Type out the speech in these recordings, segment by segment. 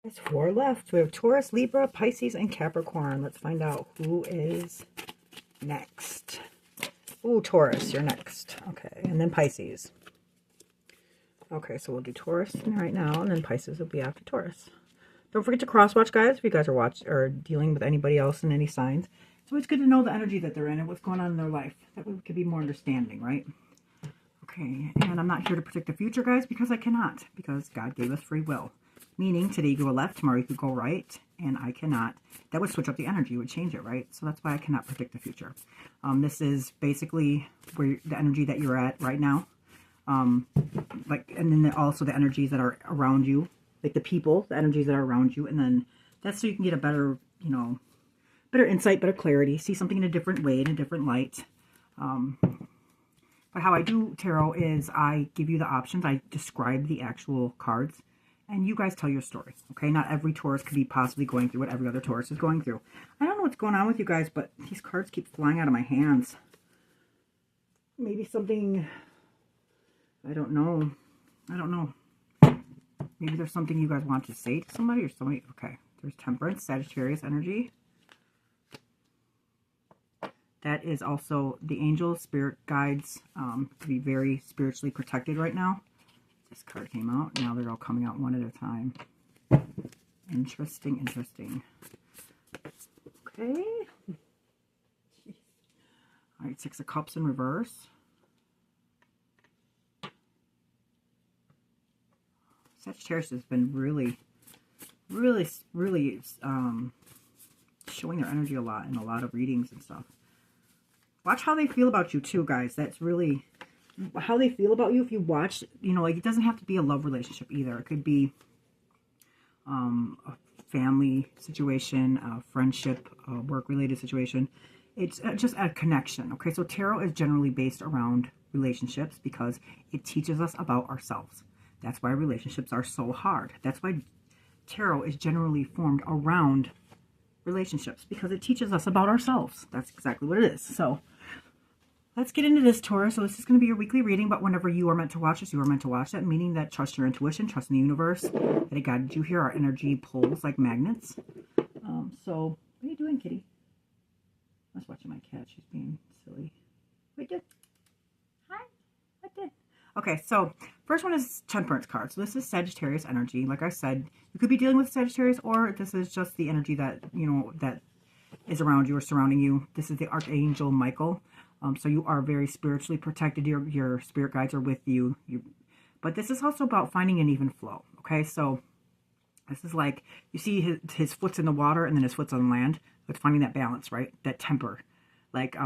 There's 4 left. We have Taurus, Libra, Pisces, and Capricorn. Let's find out who is next. Ooh, Taurus, you're next. Okay, and then Pisces. Okay, so we'll do Taurus right now, and then Pisces will be after Taurus. Don't forget to cross-watch, guys, if you guys are dealing with anybody else in any signs. So it's good to know the energy that they're in and what's going on in their life. That way we could be more understanding, right? Okay, and I'm not here to predict the future, guys, because I cannot. Because God gave us free will. Meaning, today you go left, tomorrow you could go right, and I cannot. That would switch up the energy, would change it, right? So that's why I cannot predict the future. This is basically where the energy that you're at right now. And then also the energies that are around you, like the people, the energies that are around you, and then that's so you can get a better, better insight, better clarity, see something in a different way, in a different light. But how I do tarot is I give you the options, I describe the actual cards, and you guys tell your story, okay? Not every Taurus could be possibly going through what every other Taurus is going through. I don't know what's going on with you guys, but these cards keep flying out of my hands. Maybe something, I don't know. Maybe there's something you guys want to say to somebody or somebody. Okay, there's Temperance, Sagittarius energy. That is also the angels, spirit guides, to be very spiritually protected right now. This card came out. Now they're all coming out one at a time. Interesting, interesting. Okay. All right, Six of Cups in reverse. Sagittarius has been really showing their energy a lot in a lot of readings and stuff. Watch how they feel about you too, guys. That's really how they feel about you. If you watch, like it doesn't have to be a love relationship either. It could be a family situation, a friendship, a work-related situation. It's just a connection, okay? So tarot is generally based around relationships because it teaches us about ourselves. That's why relationships are so hard. That's why tarot is generally formed around relationships, because it teaches us about ourselves. That's exactly what it is. So let's get into this, Taurus. So this is going to be your weekly reading, but whenever you are meant to watch this, you are meant to watch that, meaning that trust your intuition, trust in the universe, that it guided you here. Our energy pulls like magnets. So what are you doing, kitty? I was watching my cat. She's being silly. What did? Hi. What did? Okay, so first one is Temperance card. So this is Sagittarius energy. Like I said, you could be dealing with Sagittarius, or this is just the energy that, that is around you or surrounding you. This is the Archangel Michael. So you are very spiritually protected. Your spirit guides are with you. But this is also about finding an even flow. Okay, so this is like, you see his foot's in the water and then his foot's on land. It's finding that balance, right? That temper. Like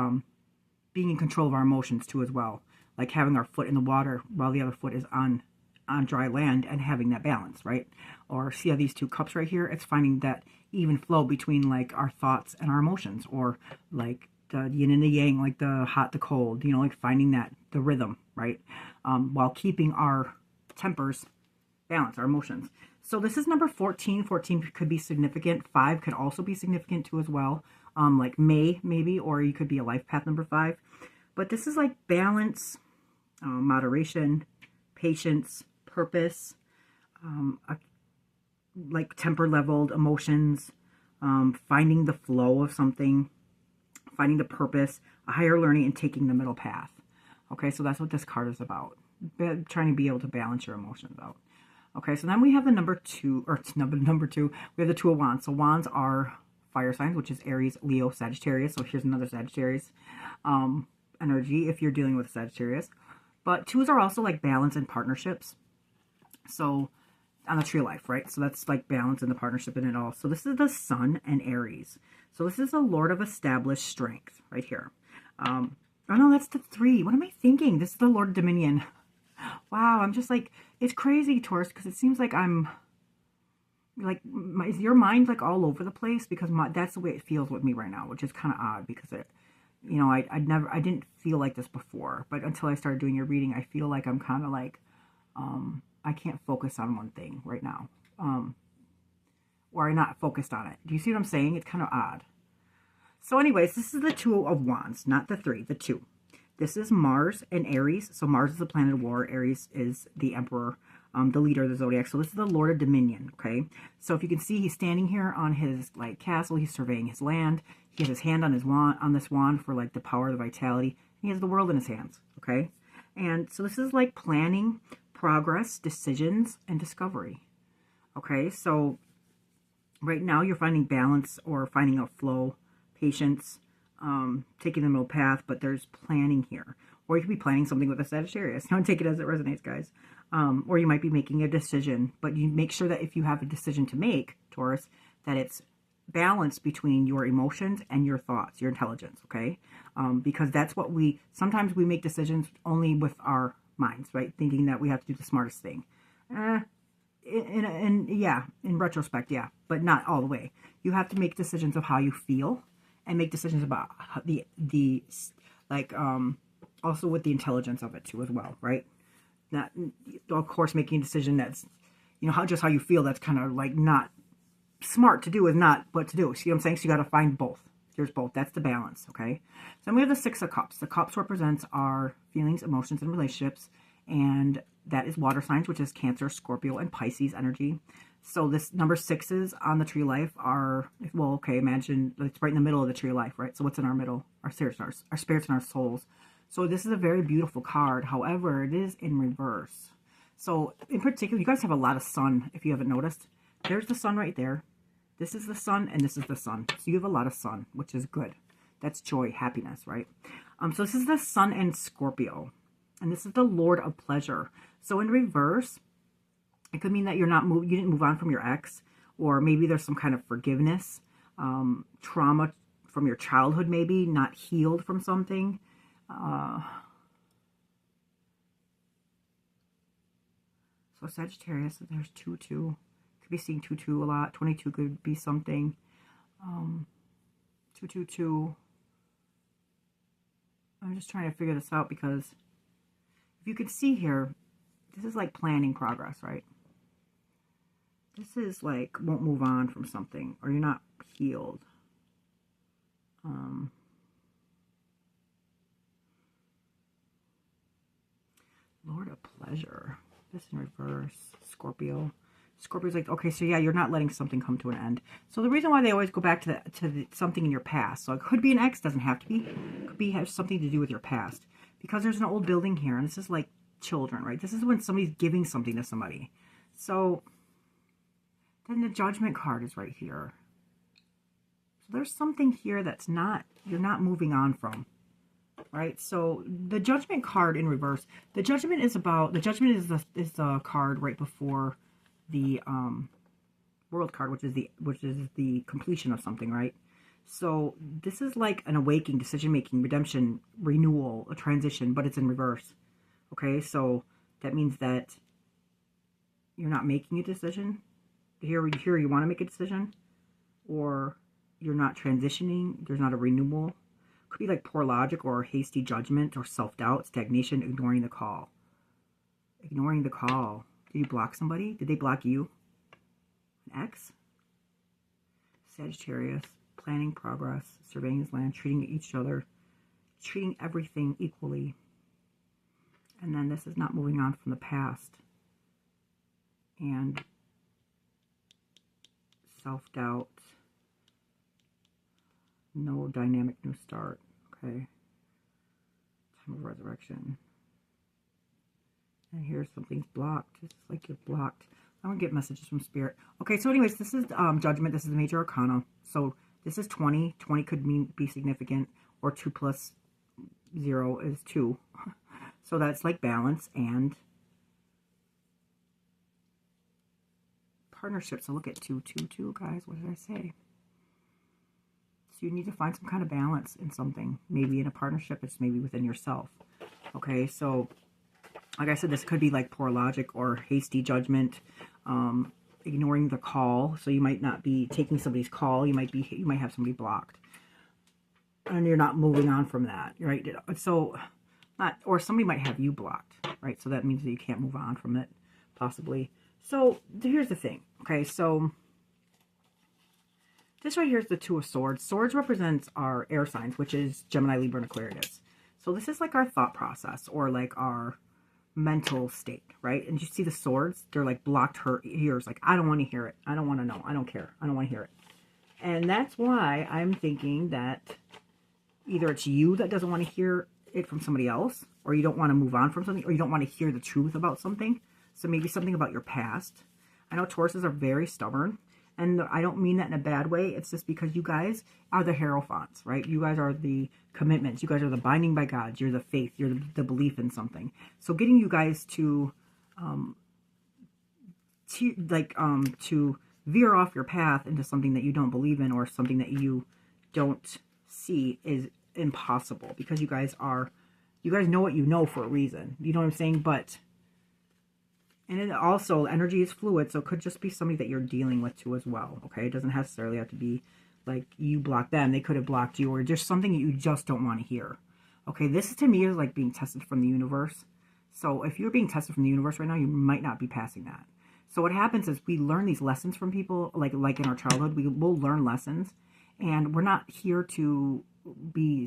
being in control of our emotions too as well. Like having our foot in the water while the other foot is on dry land and having that balance, right? Or see how these two cups right here? It's finding that even flow between like our thoughts and our emotions, or like the yin and the yang, like the hot, the cold, like finding that, the rhythm, right? While keeping our tempers balanced, our emotions. So this is number 14. 14 could be significant. 5 could also be significant too as well. Like May, maybe, or you could be a life path number 5. But this is like balance, moderation, patience, purpose, like temper-leveled emotions, finding the flow of something, finding the purpose, a higher learning, and taking the middle path. Okay, so that's what this card is about. Trying to be able to balance your emotions out. Okay, so then we have the number 2, or it's number 2, we have the 2 of Wands. So Wands are fire signs, which is Aries, Leo, Sagittarius. So here's another Sagittarius energy if you're dealing with Sagittarius. But 2s are also like balance and partnerships. So on the tree of life, right? So that's like balance and the partnership in it all. So this is the Sun and Aries. So this is the Lord of established strength right here. Oh no, that's the 3. What am I thinking? This is the Lord of Dominion. Wow, I'm just like, it's crazy, Taurus, because it seems like I'm like, is your mind like all over the place? Because that's the way it feels with me right now, which is kind of odd, because it, I didn't feel like this before, but until I started doing your reading, I feel like I'm kind of like, I can't focus on one thing right now, or I'm not focused on it. Do you see what I'm saying? It's kind of odd. So anyways, this is the 2 of Wands, not the 3, the 2. This is Mars and Aries. So Mars is the planet of war. Aries is the emperor the leader of the zodiac. So this is the Lord of Dominion, okay? So if you can see, he's standing here on his like castle. He's surveying his land. He has his hand on his wand, on this wand for like the power, the vitality. He has the world in his hands, okay? And so this is like planning, progress, decisions, and discovery, okay? So right now you're finding balance or finding a flow, patience, taking the middle path, but there's planning here. Or you could be planning something with a Sagittarius. Don't take it as it resonates, guys. Or you might be making a decision, but you make sure that if you have a decision to make, Taurus, that it's balanced between your emotions and your thoughts, your intelligence, okay? Because that's what sometimes we make decisions only with our minds, right? Thinking that we have to do the smartest thing. Yeah, in retrospect, yeah, but not all the way. You have to make decisions of how you feel and make decisions about also with the intelligence of it too as well, right? Not, of course, making a decision that's, just how you feel, that's kind of like not smart to do, is not what to do. See what I'm saying? So you got to find both. There's both. That's the balance, okay? So then we have the Six of Cups. The Cups represents our feelings, emotions, and relationships, and that is water signs, which is Cancer, Scorpio, and Pisces energy. So this number 6s on the tree of life are, well, okay, imagine it's right in the middle of the tree of life, right? So what's in our middle? Our spirits and our souls. So this is a very beautiful card. However, it is in reverse. So in particular, you guys have a lot of sun, if you haven't noticed. There's the sun right there. This is the sun, and this is the sun. So you have a lot of sun, which is good. That's joy, happiness, right? So this is the sun and Scorpio. And this is the Lord of Pleasure. So in reverse, it could mean that you didn't move on from your ex, or maybe there's some kind of forgiveness, trauma from your childhood, maybe not healed from something. So Sagittarius, there's 2-2. Could be seeing 2-2 a lot. 22 could be something. 2-2-2. I'm just trying to figure this out because if you can see here, this is like planning progress, right? This is like won't move on from something, or you're not healed. Lord of Pleasure. This in reverse. Scorpio. Scorpio's like, okay, so yeah, you're not letting something come to an end. So the reason why they always go back to something in your past. So it could be an ex, doesn't have to be. It could have something to do with your past. Because there's an old building here, and this is like children, right? This is when somebody's giving something to somebody. So then the Judgment card is right here. So there's something here that's you're not moving on from. Right, so the Judgment card in reverse. The Judgment is the card right before the World card, which is the completion of something, right? So this is like an awakening, decision making, redemption, renewal, a transition, but it's in reverse. Okay, so that means that you're not making a decision. Here you want to make a decision, or you're not transitioning. There's not a renewal. Could be like poor logic or hasty judgment or self-doubt, stagnation, ignoring the call. Ignoring the call. Did you block somebody? Did they block you? An ex? Sagittarius. Planning progress. Surveying his land. Treating each other. Treating everything equally. And then this is not moving on from the past. And self-doubt. No dynamic new start. Okay. Time of resurrection. And here's something's blocked. It's like you're blocked. I'm going to get messages from Spirit. Okay, so anyways, this is Judgment. This is the Major Arcana. So this is 20. 20 could be significant. Or 2 plus 0 is 2. So that's like balance and partnership. So look at 2, 2, 2, guys. What did I say? You need to find some kind of balance in something. Maybe in a partnership, it's maybe within yourself. Okay, so like I said, this could be like poor logic or hasty judgment, ignoring the call. So you might not be taking somebody's call. You might have somebody blocked, and you're not moving on from that, right? So or somebody might have you blocked, right? So that means that you can't move on from it, possibly. So here's the thing. Okay, so this right here is the Two of Swords. Swords represents our air signs, which is Gemini, Libra, and Aquarius. So this is like our thought process, or like our mental state, right? And you see the swords, they're like blocked her ears. Like, I don't want to hear it. I don't want to know. I don't care. I don't want to hear it. And that's why I'm thinking that either it's you that doesn't want to hear it from somebody else, or you don't want to move on from something, or you don't want to hear the truth about something. So maybe something about your past. I know Tauruses are very stubborn, and I don't mean that in a bad way. It's just because you guys are the Hierophants, right? You guys are the commitments. You guys are the binding by God. You're the faith. You're the belief in something. So getting you guys to veer off your path into something that you don't believe in or something that you don't see is impossible, because you guys know what you know for a reason. You know what I'm saying? But, and it also, energy is fluid, so it could just be somebody that you're dealing with too as well, okay? It doesn't necessarily have to be like you block them. They could have blocked you, or just something that you just don't want to hear, okay? This to me is like being tested from the universe. So if you're being tested from the universe right now, you might not be passing that. So what happens is we learn these lessons from people, like in our childhood, we'll learn lessons, and we're not here to we're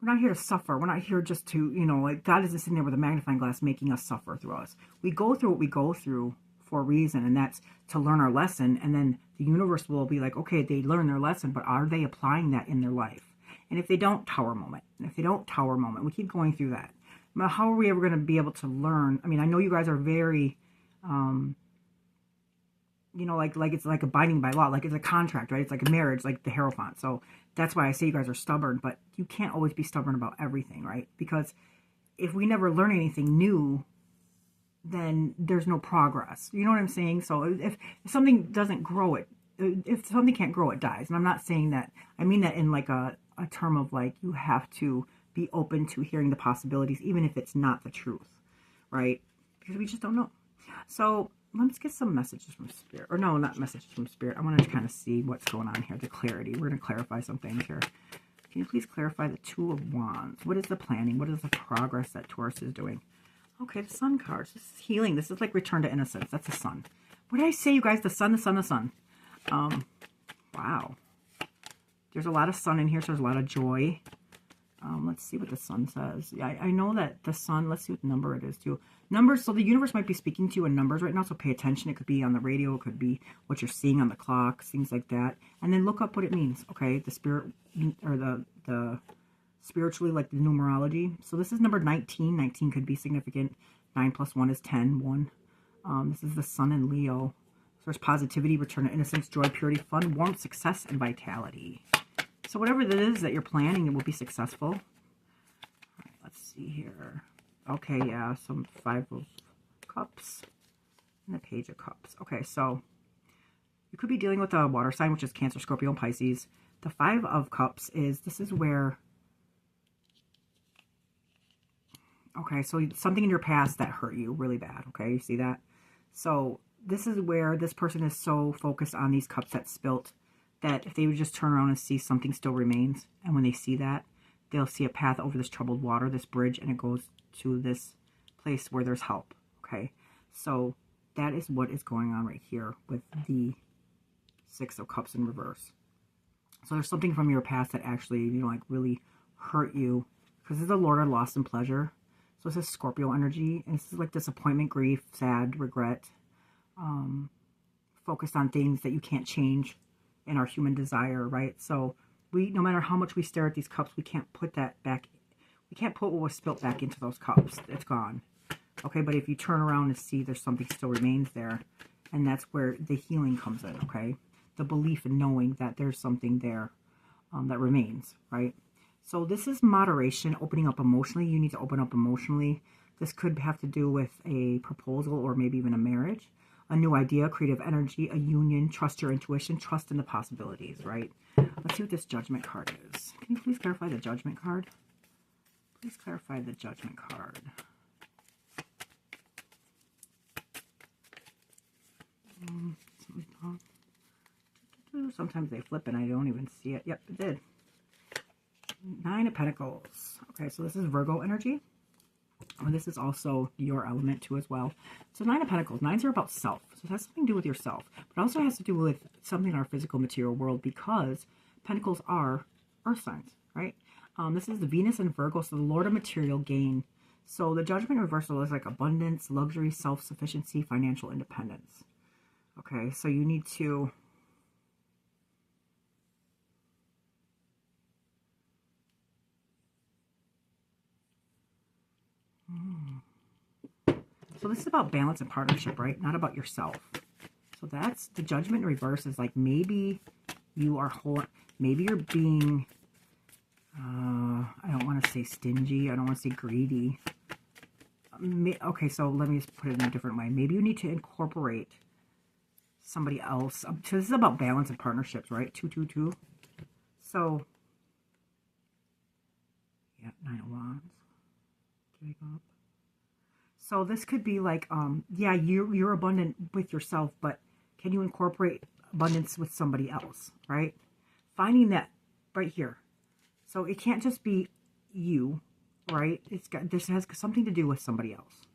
not here to suffer. We're not here just to, like, God isn't sitting there with a magnifying glass making us suffer through us. We go through what we go through for a reason, and that's to learn our lesson. And then the universe will be like, okay, they learned their lesson, but are they applying that in their life? And if they don't, Tower moment. And if they don't, Tower moment. We keep going through that. But how are we ever going to be able to learn? I mean, I know you guys are very, like it's like a binding by law, like it's a contract, right? It's like a marriage, like the Hierophant. So that's why I say you guys are stubborn, but you can't always be stubborn about everything, right? Because if we never learn anything new, then there's no progress. You know what I'm saying? So if something doesn't grow, if something can't grow, it dies. And I'm not saying that, I mean that in like a term of like, you have to be open to hearing the possibilities, even if it's not the truth, right? Because we just don't know. So let's get some messages from Spirit. Or no, not messages from Spirit. I want to kind of see what's going on here, the clarity. We're going to clarify some things here. Can you please clarify the Two of Wands? What is the planning? What is the progress that Taurus is doing? Okay, the Sun cards. This is healing. This is like return to innocence. That's the Sun. What did I say, you guys? The Sun, the Sun, the Sun. Wow. There's a lot of Sun in here, so there's a lot of joy. Let's see what the Sun says. Yeah, I know that the Sun, let's see what number it is too. Numbers, so the universe might be speaking to you in numbers right now, so pay attention. It could be on the radio, it could be what you're seeing on the clock, things like that. And then look up what it means, okay? The spirit, or the spiritually, like the numerology. So this is number 19. 19 could be significant. 9 plus 1 is 10. 1. This is the Sun in Leo. So there's positivity, return to innocence, joy, purity, fun, warmth, success, and vitality. So whatever it is that you're planning, it will be successful. All right, let's see here. Okay, yeah, some 5 of Cups and a Page of Cups. Okay, so you could be dealing with a water sign, which is Cancer, Scorpio, and Pisces. The 5 of Cups is, this is where, okay, so something in your past that hurt you really bad, okay? You see that? So this is where this person is so focused on these cups that spilt, that if they would just turn around and see something still remains, and when they see that, they'll see a path over this troubled water, this bridge, and it goes to this place where there's help, okay? So that is what is going on right here with the 6 of Cups in reverse. So there's something from your past that actually, like really hurt you, because this is the Lord of loss and pleasure. So this is Scorpio energy, and this is like disappointment, grief, sad, regret, focused on things that you can't change in our human desire, right? So no matter how much we stare at these cups, we can't put that back. We can't put what was spilt back into those cups. It's gone. Okay, but if you turn around and see there's something still remains there, and that's where the healing comes in, okay? The belief in knowing that there's something there that remains, right? So this is moderation, opening up emotionally. You need to open up emotionally. This could have to do with a proposal or maybe even a marriage. A new idea, creative energy, a union, trust your intuition, trust in the possibilities, right? Let's see what this Judgment card is. Can you please clarify the Judgment card? Please clarify the Judgment card. Sometimes they flip and I don't even see it. Yep, it did. 9 of Pentacles. Okay, so this is Virgo energy. And this is also your element too as well. So 9 of Pentacles. 9s are about self. So it has something to do with yourself. But it also has to do with something in our physical material world, because Pentacles are earth signs, right? This is the Venus and Virgo. So the Lord of material gain. So the Judgment reversal is like abundance, luxury, self-sufficiency, financial independence. Okay, so you need to... So this is about balance and partnership, right? Not about yourself. So that's the Judgment in reverse is like maybe you are maybe you're being, I don't want to say stingy. I don't want to say greedy. Okay, so let me just put it in a different way. Maybe you need to incorporate somebody else. So this is about balance and partnerships, right? 222. So, yeah, 9 of Wands. Giving up. So this could be like, yeah, you're abundant with yourself, but can you incorporate abundance with somebody else, right? Finding that right here. So it can't just be you, right? This has something to do with somebody else.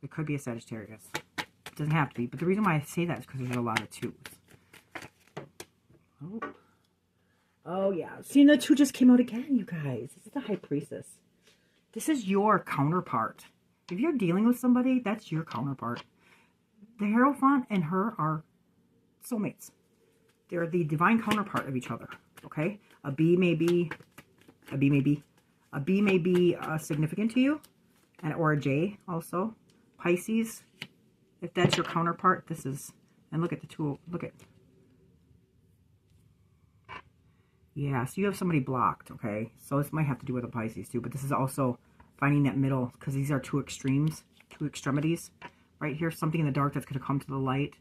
It could be a Sagittarius. It doesn't have to be, but the reason why I say that is because there's a lot of 2s. Oh yeah. See, the 2 just came out again, you guys. This is the High Priestess. This is your counterpart. If you're dealing with somebody, that's your counterpart. The Hierophant and her are soulmates. They're the divine counterpart of each other. Okay? A B may be significant to you, or a J also. Pisces, if that's your counterpart, this is, and look at the 2, look at, yeah, so you have somebody blocked, okay? So this might have to do with a Pisces too, but this is also finding that middle, because these are 2 extremes, 2 extremities. Right here, something in the dark that's going to come to the light.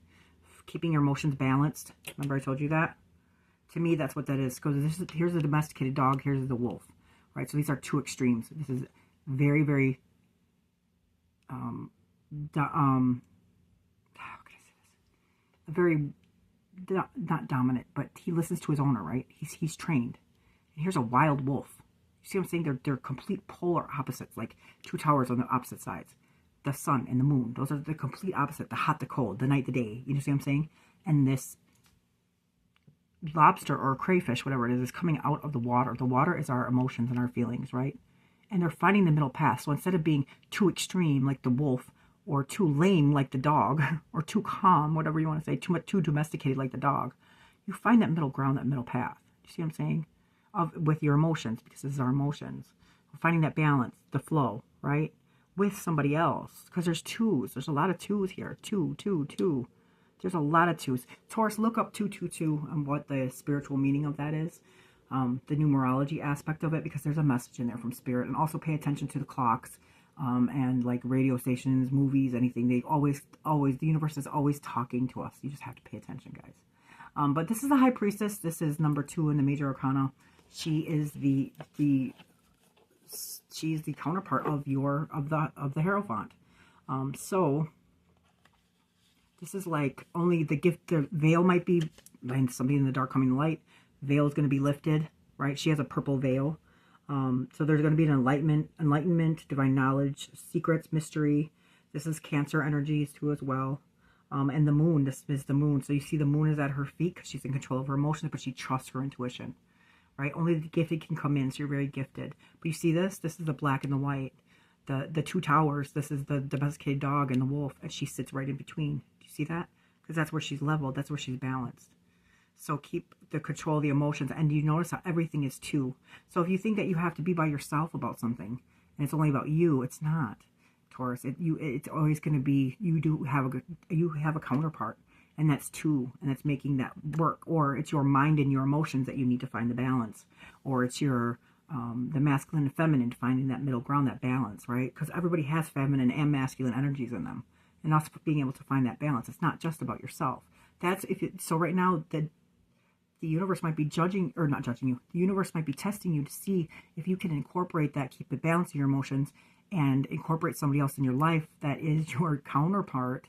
Keeping your emotions balanced. Remember I told you that? To me, that's what that is. Because here's the domesticated dog, here's the wolf. Right, so these are 2 extremes. This is very, very, how can I say this? Very, not dominant, but he listens to his owner, right? He's trained. And here's a wild wolf. You see what I'm saying? They're complete polar opposites, like 2 towers on the opposite sides. The sun and the moon, those are the complete opposite. The hot, the cold, the night, the day. You see what I'm saying? And this lobster or crayfish, whatever it is coming out of the water. The water is our emotions and our feelings, right? And they're finding the middle path. So instead of being too extreme like the wolf, or too lame like the dog, or too calm, whatever you want to say, too domesticated like the dog, you find that middle ground, that middle path. You see what I'm saying? With your emotions, because this is our emotions. We're finding that balance, the flow, right? With somebody else, because there's 2s. There's a lot of 2s here. 2, 2, 2. There's a lot of 2s. Taurus, look up 222 and what the spiritual meaning of that is. The numerology aspect of it, because there's a message in there from spirit. And also pay attention to the clocks and like radio stations, movies, anything. They always, the universe is always talking to us. You just have to pay attention, guys. But this is the High Priestess. This is number 2 in the Major Arcana. She is she's the counterpart of the Hierophant. So this is like only the gift, the veil might be, and something in the dark coming to light, veil is going to be lifted, right? She has a purple veil. So there's going to be an enlightenment, divine knowledge, secrets, mystery. This is Cancer energies too as well. And the moon, this is the moon. So you see the moon is at her feet because she's in control of her emotions, but she trusts her intuition. Right? Only the gifted can come in, so you're very gifted. But you see this? This is the black and the white. The 2 towers, this is the domesticated dog and the wolf, and she sits right in between. Do you see that? Because that's where she's leveled. That's where she's balanced. So keep the control of the emotions. And you notice how everything is 2. So if you think that you have to be by yourself about something, and it's only about you, it's not, Taurus. It's always going to be, you have a counterpart. And that's 2, and that's making that work. Or it's your mind and your emotions that you need to find the balance. Or it's your, the masculine and feminine, finding that middle ground, that balance, right? Because everybody has feminine and masculine energies in them. And us being able to find that balance. It's not just about yourself. So right now, the universe might be judging, or not judging you. The universe might be testing you to see if you can incorporate that, keep the balance of your emotions, and incorporate somebody else in your life that is your counterpart.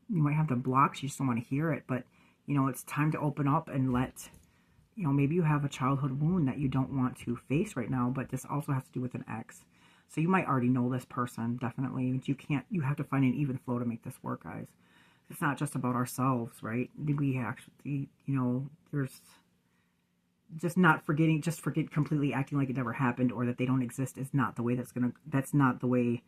You might have the blocks, you just don't want to hear it, but, it's time to open up and let, maybe you have a childhood wound that you don't want to face right now, but this also has to do with an ex. So you might already know this person, definitely, but you have to find an even flow to make this work, guys. It's not just about ourselves, right? We actually, just not forgetting, just forget completely acting like it never happened or that they don't exist is not the way that's not the way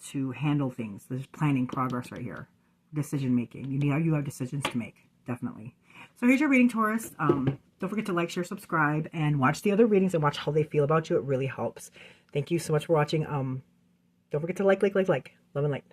to handle things. There's planning progress right here. Decision making. You have decisions to make, definitely. So here's your reading, Taurus. Don't forget to like, share, subscribe, and watch the other readings and watch how they feel about you. It really helps. Thank you so much for watching. Don't forget to like. Love and light.